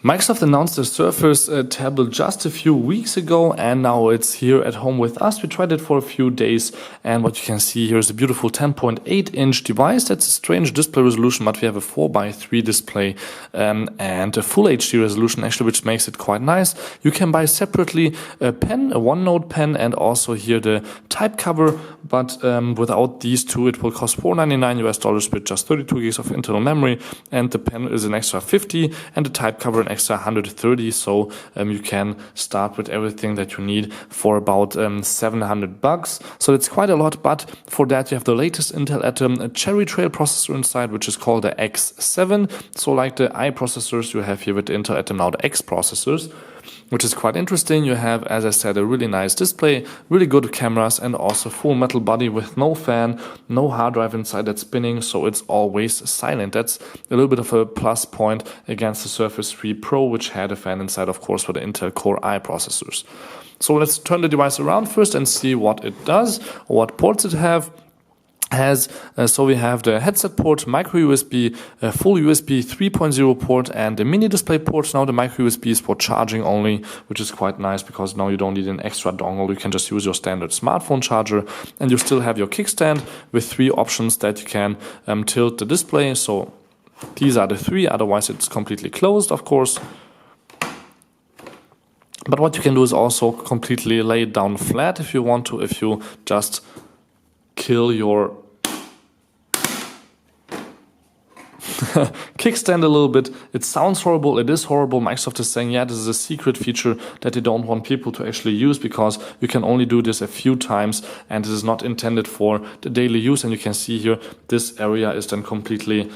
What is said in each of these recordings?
Microsoft announced the Surface tablet just a few weeks ago, and now it's here at home with us. We tried it for a few days, and what you can see here is a beautiful 10.8-inch device. That's a strange display resolution, but we have a 4:3 display and a full HD resolution, actually, which makes it quite nice. You can buy separately a pen, a OneNote pen, and also here the type cover, but without these two, it will cost $499 with just 32 gigs of internal memory, and the pen is an extra 50, and the type cover an extra 130. So you can start with everything that you need for about $700. So it's quite a lot, but for that you have the latest Intel Atom Cherry Trail processor inside, which is called the X7. So like the i processors you have here with the Intel Atom, now the X processors, which is quite interesting. You have, as I said, a really nice display, really good cameras, and also full metal body with no fan, no hard drive inside that's spinning, so it's always silent. That's a little bit of a plus point against the Surface 3 Pro, which had a fan inside, of course, for the Intel Core i processors. So let's turn the device around first and see what it does, or what ports it has. So we have the headset port, micro USB, full USB 3.0 port, and the mini display port. Now the micro USB is for charging only, which is quite nice because now you don't need an extra dongle. You can just use your standard smartphone charger, and you still have your kickstand with 3 options that you can tilt the display. So these are the 3, otherwise it's completely closed, of course. But what you can do is also completely lay it down flat if you want to, if you just kill your kickstand a little bit. It sounds horrible, it is horrible. Microsoft is saying, yeah, this is a secret feature that they don't want people to actually use because you can only do this a few times and this is not intended for the daily use. And you can see here, this area is then completely,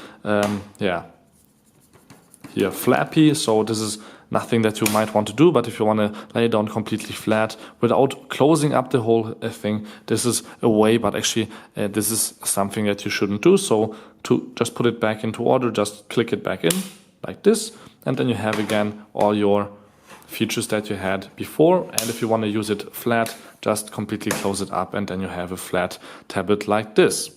here flappy. So this is nothing that you might want to do, but if you want to lay it down completely flat without closing up the whole thing, this is a way, but actually this is something that you shouldn't do. So to just put it back into order, just click it back in like this, and then you have again all your features that you had before. And if you want to use it flat, just completely close it up, and then you have a flat tablet like this.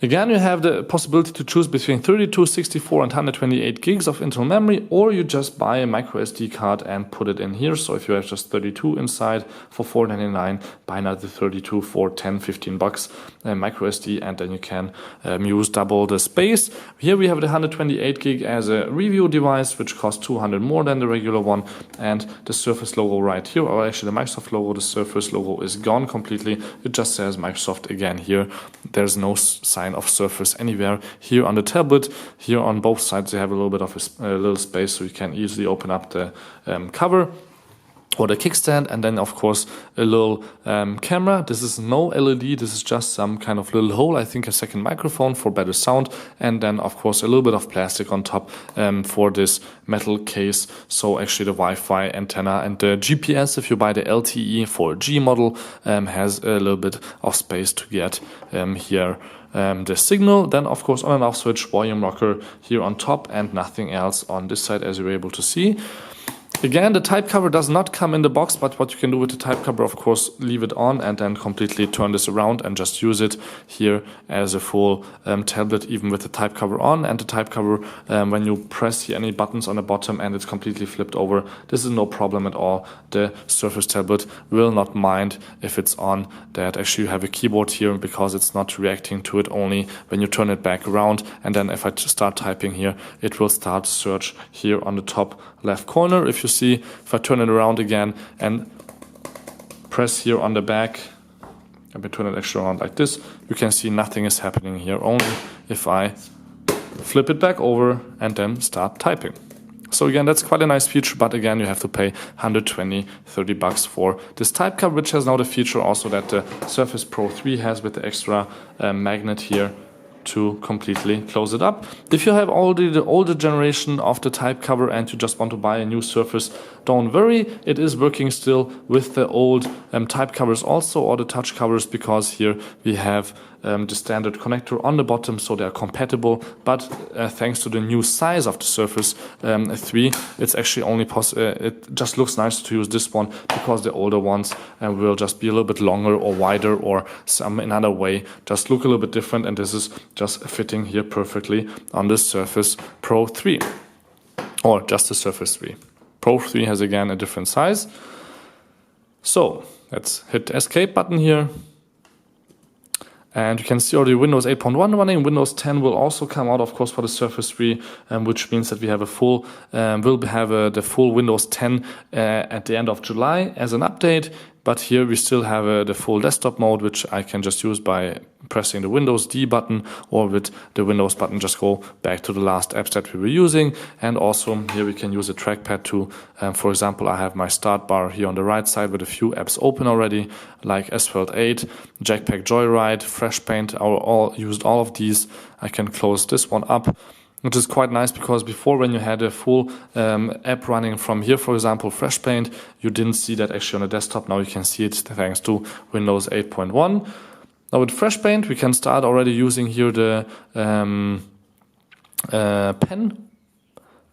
Again, you have the possibility to choose between 32, 64 and 128 gigs of internal memory, or you just buy a micro SD card and put it in here. So if you have just 32 inside for $499, buy another 32 for 10, 15 bucks micro SD, and then you can use double the space. Here we have the 128 gig as a review device, which costs $200 more than the regular one, and the Surface logo right here, or actually the Microsoft logo, the Surface logo is gone completely. It just says Microsoft again here. There's no sign of Surface anywhere here on the tablet. Here on both sides they have a little bit of a little space, so you can easily open up the cover or the kickstand, and then of course a little camera. This is no LED, this is just some kind of little hole, I think a second microphone for better sound, and then of course a little bit of plastic on top for this metal case. So actually the Wi-Fi antenna and the GPS, if you buy the LTE 4G model, has a little bit of space to get here the signal. Then of course on and off switch, volume rocker here on top, and nothing else on this side, as you're able to see. Again, the type cover does not come in the box, but what you can do with the type cover, of course, leave it on and then completely turn this around and just use it here as a full tablet, even with the type cover on. And the type cover, when you press here any buttons on the bottom and it's completely flipped over, this is no problem at all. The Surface tablet will not mind if it's on that actually you have a keyboard here, because it's not reacting to it only when you turn it back around. And then if I start typing here, it will start search here on the top left corner. If you see, if I turn it around again and press here on the back, let me turn it actually around like this, you can see nothing is happening here, only if I flip it back over and then start typing. So again, that's quite a nice feature, but again, you have to pay 120, 30 bucks for this type cover, which has now the feature also that the Surface Pro 3 has, with the extra magnet here to completely close it up. If you have already the older generation of the type cover and you just want to buy a new Surface, don't worry, it is working still with the old type covers also, or the touch covers, because here we have the standard connector on the bottom, so they are compatible. But thanks to the new size of the Surface 3, it's actually only it just looks nice to use this one, because the older ones will just be a little bit longer or wider, or some another way just look a little bit different, and this is just fitting here perfectly on the Surface Pro 3. or just the Surface 3. Pro 3 has again a different size. So let's hit the escape button here. And you can see already Windows 8.1 running. Windows 10 will also come out, of course, for the Surface 3, which means that we have a full, the full Windows 10 at the end of July as an update. But here we still have the full desktop mode, which I can just use by pressing the Windows D button, or with the Windows button just go back to the last apps that we were using. And also here we can use a trackpad to, for example, I have my start bar here on the right side with a few apps open already, like Asphalt 8, Jackpack Joyride, Fresh Paint. I used all of these. I can close this one up, which is quite nice, because before, when you had a full app running from here, for example, Fresh Paint, you didn't see that actually on the desktop. Now you can see it thanks to Windows 8.1. Now with Fresh Paint, we can start already using here the pen,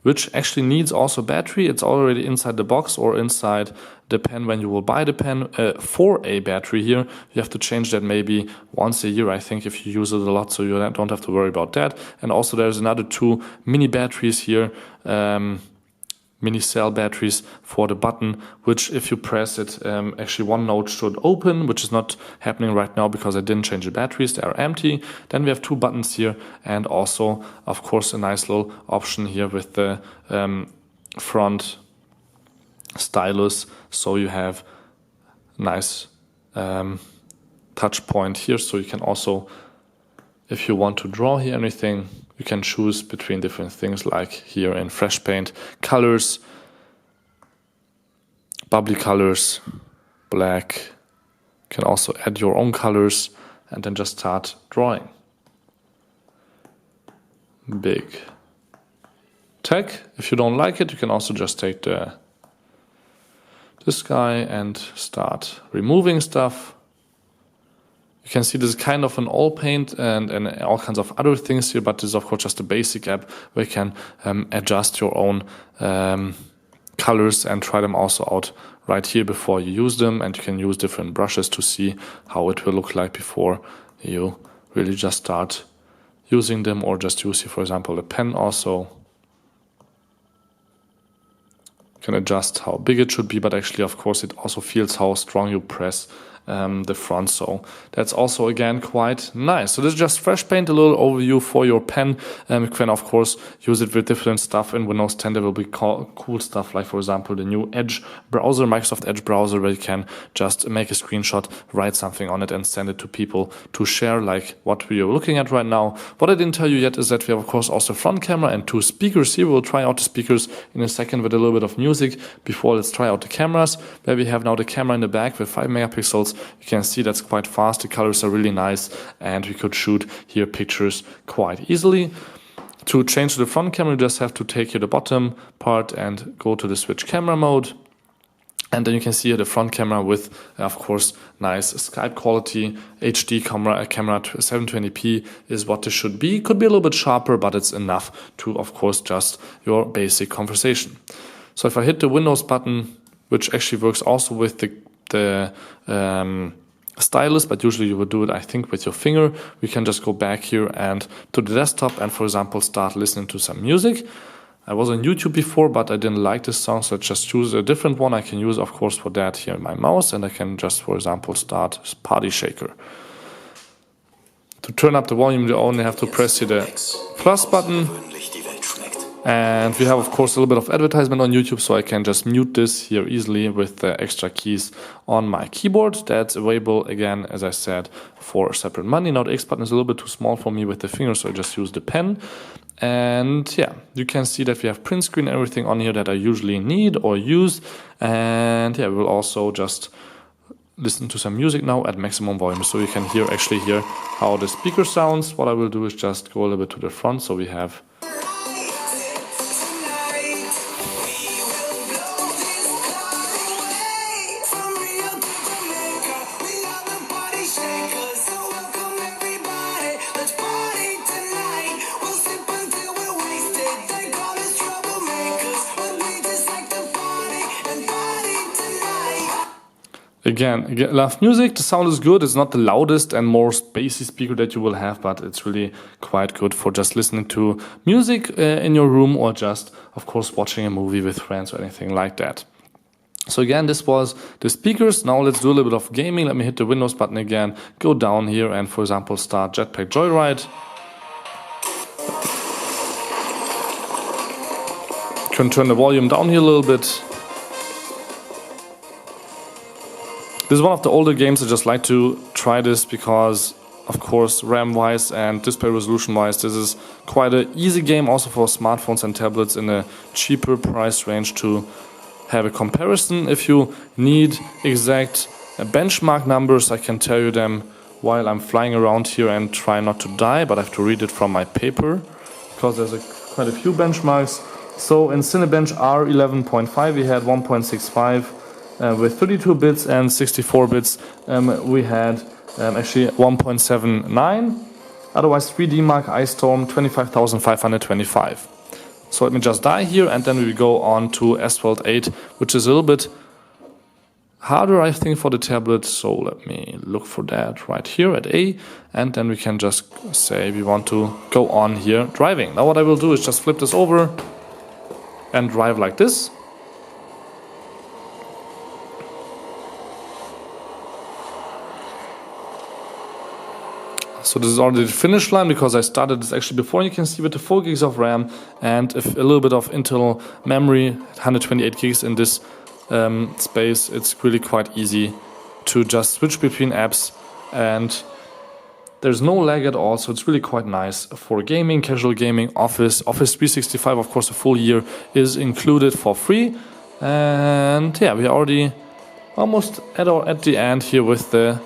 which actually needs also battery. It's already inside the box or inside the pen when you will buy the pen. For a battery here, you have to change that maybe once a year, I think, if you use it a lot, so you don't have to worry about that. And also there's another 2 mini batteries here, mini cell batteries for the button, which if you press it, actually one node should open, which is not happening right now because I didn't change the batteries, they are empty. Then we have 2 buttons here, and also of course a nice little option here with the front stylus, so you have nice touch point here, so you can also, if you want to draw here anything, you can choose between different things, like here in Fresh Paint, colors, bubbly colors, black. You can also add your own colors and then just start drawing. Big tag. If you don't like it, you can also just take this guy and start removing stuff. You can see this is kind of an all paint and all kinds of other things here, but this is of course just a basic app where you can adjust your own colors and try them also out right here before you use them. And you can use different brushes to see how it will look like before you really just start using them, or just use here, for example, the pen also. You can adjust how big it should be, but actually, of course, it also feels how strong you press the front, so that's also again quite nice. So this is just Fresh Paint, a little overview for your pen. You can of course use it with different stuff. In Windows 10 there will be cool stuff, like for example the new Edge browser, Microsoft Edge browser, where you can just make a screenshot, write something on it and send it to people to share, like what we are looking at right now. What I didn't tell you yet is that we have of course also front camera and 2 speakers here. We'll try out the speakers in a second with a little bit of music. Before, let's try out the cameras, where we have now the camera in the back with 5 megapixels. You can see that's quite fast, the colors are really nice, and we could shoot here pictures quite easily. To change to the front camera, you just have to take here the bottom part and go to the switch camera mode. And then you can see here the front camera with, of course, nice Skype quality. HD camera 720p is what this should be. Could be a little bit sharper, but it's enough to, of course, just your basic conversation. So if I hit the Windows button, which actually works also with the stylus, but usually you would do it, I think, with your finger, we can just go back here and to the desktop and, for example, start listening to some music. I was on YouTube before, but I didn't like this song, so I just choose a different one. I can use, of course, for that here my mouse, and I can just, for example, start Party Shaker. To turn up the volume, you only have to press here the plus button. And we have, of course, a little bit of advertisement on YouTube, so I can just mute this here easily with the extra keys on my keyboard. That's available, again, as I said, for separate money. Now the X button is a little bit too small for me with the finger, so I just use the pen. And yeah, you can see that we have print screen and everything on here that I usually need or use. And yeah, we'll also just listen to some music now at maximum volume, so you can actually hear how the speaker sounds. What I will do is just go a little bit to the front, so we have Again, love music. The sound is good. It's not the loudest and most bassy speaker that you will have, but it's really quite good for just listening to music in your room, or just, of course, watching a movie with friends or anything like that. So again, this was the speakers. Now let's do a little bit of gaming. Let me hit the Windows button again, go down here and, for example, start Jetpack Joyride. Can turn the volume down here a little bit. This is one of the older games. I just like to try this because, of course, RAM-wise and display resolution-wise, this is quite an easy game also for smartphones and tablets in a cheaper price range to have a comparison. If you need exact benchmark numbers, I can tell you them while I'm flying around here and try not to die, but I have to read it from my paper because there's quite a few benchmarks. So in Cinebench R11.5 we had 1.65 with 32 bits and 64 bits we had actually 1.79. Otherwise 3D Mark Ice Storm 25,525. So let me just die here and then we go on to Asphalt 8, which is a little bit harder, I think, for the tablet. So let me look for that right here at A, and then we can just say we want to go on here driving. Now what I will do is just flip this over and drive like this. So this is already the finish line because I started this actually before. You can see with the 4 gigs of RAM and a little bit of internal memory, 128 gigs in this space, it's really quite easy to just switch between apps and there's no lag at all, so it's really quite nice for gaming, casual gaming, Office 365, of course, a full year is included for free. And yeah, we are already almost at the end here with the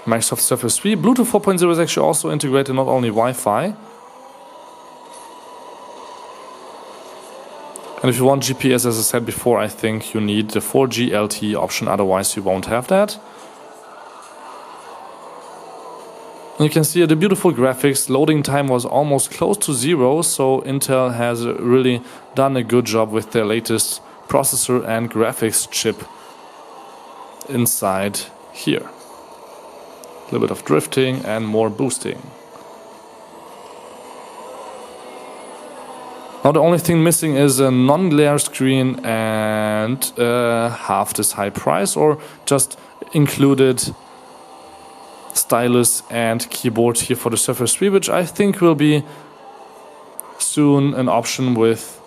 Microsoft Surface 3. Bluetooth 4.0 is actually also integrated, not only Wi-Fi. And if you want GPS, as I said before, I think you need the 4G LTE option, otherwise you won't have that. And you can see the beautiful graphics. Loading time was almost close to 0, so Intel has really done a good job with their latest processor and graphics chip inside here. A little bit of drifting and more boosting. Now the only thing missing is a non-glare screen and half this high price, or just included stylus and keyboard here for the Surface 3, which I think will be soon an option with,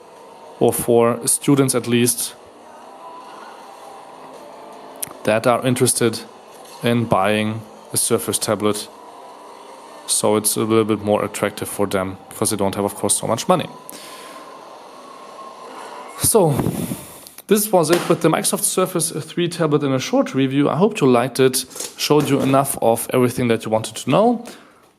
or for students at least, that are interested in buying a Surface tablet, so it's a little bit more attractive for them because they don't have, of course, so much money. So this was it with the Microsoft Surface 3 tablet in a short review. I hope you liked it, showed you enough of everything that you wanted to know.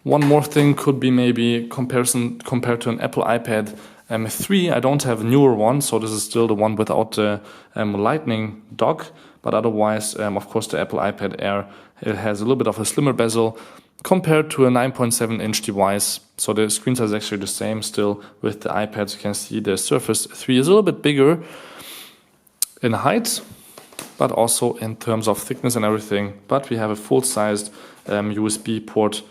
One more thing could be maybe comparison compared to an Apple iPad 3. I don't have a newer one, so this is still the one without the Lightning dock. But otherwise, of course, the Apple iPad Air, it has a little bit of a slimmer bezel compared to a 9.7-inch device. So the screen size is actually the same still with the iPads. You can see the Surface 3 is a little bit bigger in height, but also in terms of thickness and everything. But we have a full-sized USB port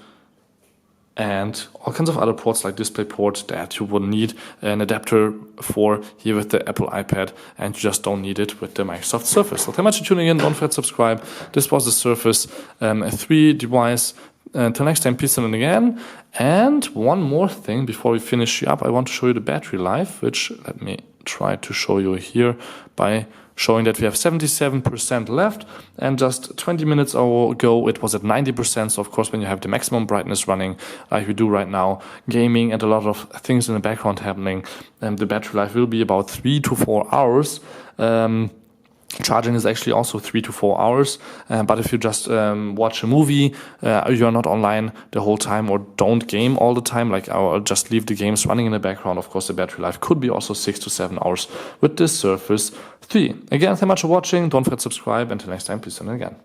and all kinds of other ports like DisplayPort that you would need an adapter for here with the Apple iPad, and you just don't need it with the Microsoft Surface. So thank you much for tuning in. Don't forget to subscribe. This was the Surface 3 device. Until next time, peace and again. And one more thing before we finish up, I want to show you the battery life, which let me try to show you here by showing that we have 77% left, and just 20 minutes ago it was at 90%. So of course, when you have the maximum brightness running like we do right now, gaming and a lot of things in the background happening, the battery life will be about 3 to 4 hours. Charging is actually also 3 to 4 hours, but if you just watch a movie, you're not online the whole time, or don't game all the time, like I'll just leave the games running in the background, of course the battery life could be also 6 to 7 hours with this Surface 3. Again, thank you much for watching. Don't forget to subscribe. Until next time, peace and again.